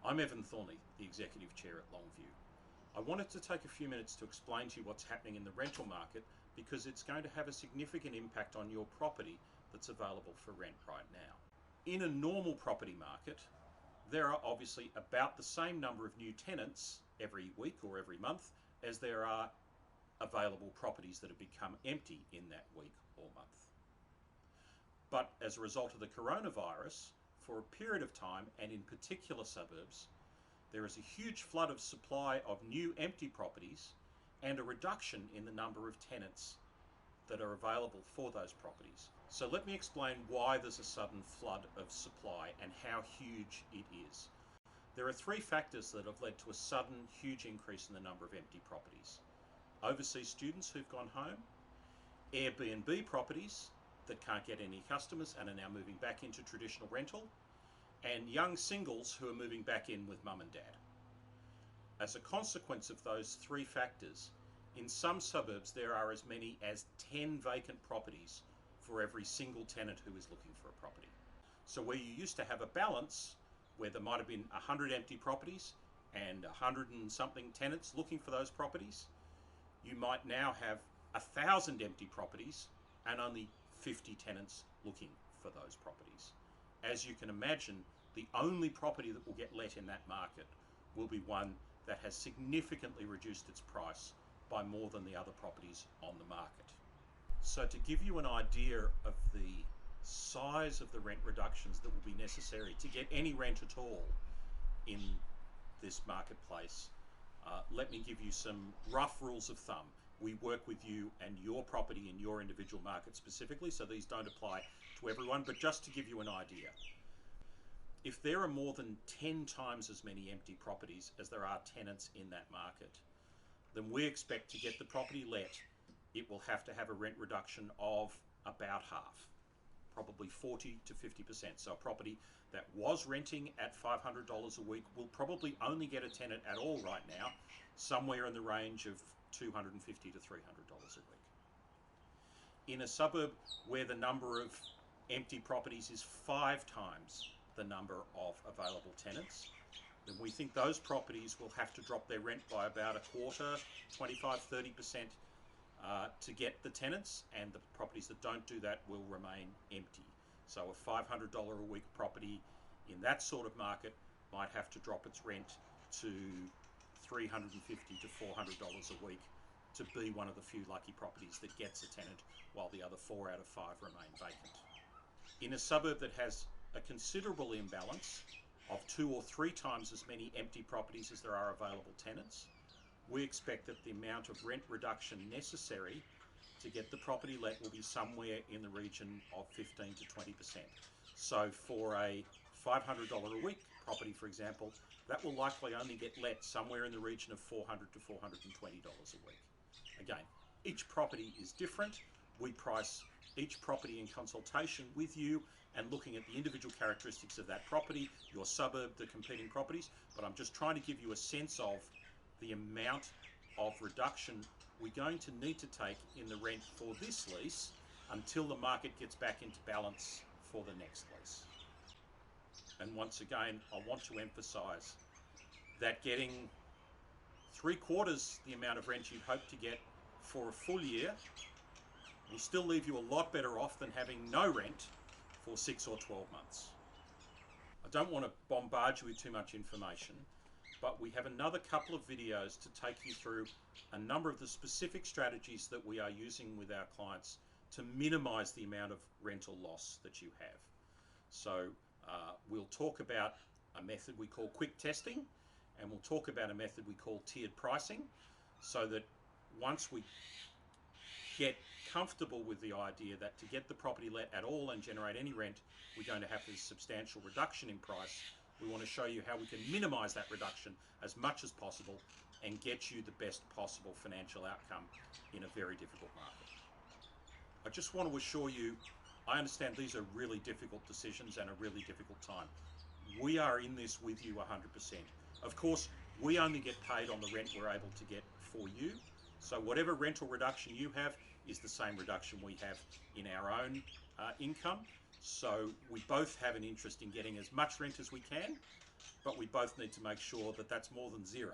I'm Evan Thornley, the Executive Chair at Longview. I wanted to take a few minutes to explain to you what's happening in the rental market because it's going to have a significant impact on your property that's available for rent right now. In a normal property market, there are obviously about the same number of new tenants every week or every month as there are available properties that have become empty in that week or month. But as a result of the coronavirus, for a period of time, and in particular suburbs, there is a huge flood of supply of new empty properties and a reduction in the number of tenants that are available for those properties. So let me explain why there's a sudden flood of supply and how huge it is. There are three factors that have led to a sudden huge increase in the number of empty properties. Overseas students who've gone home, Airbnb properties that can't get any customers and are now moving back into traditional rental, and young singles who are moving back in with mum and dad. As a consequence of those three factors, in some suburbs there are as many as 10 vacant properties for every single tenant who is looking for a property. So where you used to have a balance, where there might have been 100 empty properties and 100 and something tenants looking for those properties, you might now have 1,000 empty properties and only 50 tenants looking for those properties. As you can imagine, the only property that will get let in that market will be one that has significantly reduced its price by more than the other properties on the market. So to give you an idea of the size of the rent reductions that will be necessary to get any rent at all in this marketplace, let me give you some rough rules of thumb. We work with you and your property in your individual market specifically, so these don't apply to everyone, but just to give you an idea. If there are more than 10 times as many empty properties as there are tenants in that market, then we expect to get the property let, it will have to have a rent reduction of about half, probably 40 to 50%. So a property that was renting at $500 a week will probably only get a tenant at all right now, somewhere in the range of $250 to $300 a week. In a suburb where the number of empty properties is 5 times the number of available tenants, then we think those properties will have to drop their rent by about a quarter, 25-30%, to get the tenants, and the properties that don't do that will remain empty. So a $500 a week property in that sort of market might have to drop its rent to $350 to $400 a week to be one of the few lucky properties that gets a tenant, while the other 4 out of 5 remain vacant. In a suburb that has a considerable imbalance of 2 or 3 times as many empty properties as there are available tenants, we expect that the amount of rent reduction necessary to get the property let will be somewhere in the region of 15 to 20%. So for a $500 a week property, for example, that will likely only get let somewhere in the region of $400 to $420 a week. Again, each property is different. We price each property in consultation with you and looking at the individual characteristics of that property, your suburb, the competing properties, but I'm just trying to give you a sense of the amount of reduction we're going to need to take in the rent for this lease until the market gets back into balance for the next lease. And once again, I want to emphasize that getting 3/4 the amount of rent you'd hope to get for a full year will still leave you a lot better off than having no rent for 6 or 12 months. I don't want to bombard you with too much information, but we have another couple of videos to take you through a number of the specific strategies that we are using with our clients to minimize the amount of rental loss that you have. So we'll talk about a method we call quick testing, and we'll talk about a method we call tiered pricing, so that once we get comfortable with the idea that to get the property let at all and generate any rent, we're going to have this substantial reduction in price. We want to show you how we can minimize that reduction as much as possible and get you the best possible financial outcome in a very difficult market. I just want to assure you, I understand these are really difficult decisions and a really difficult time. We are in this with you 100%. Of course, we only get paid on the rent we're able to get for you. So whatever rental reduction you have is the same reduction we have in our own income. So we both have an interest in getting as much rent as we can, but we both need to make sure that that's more than zero.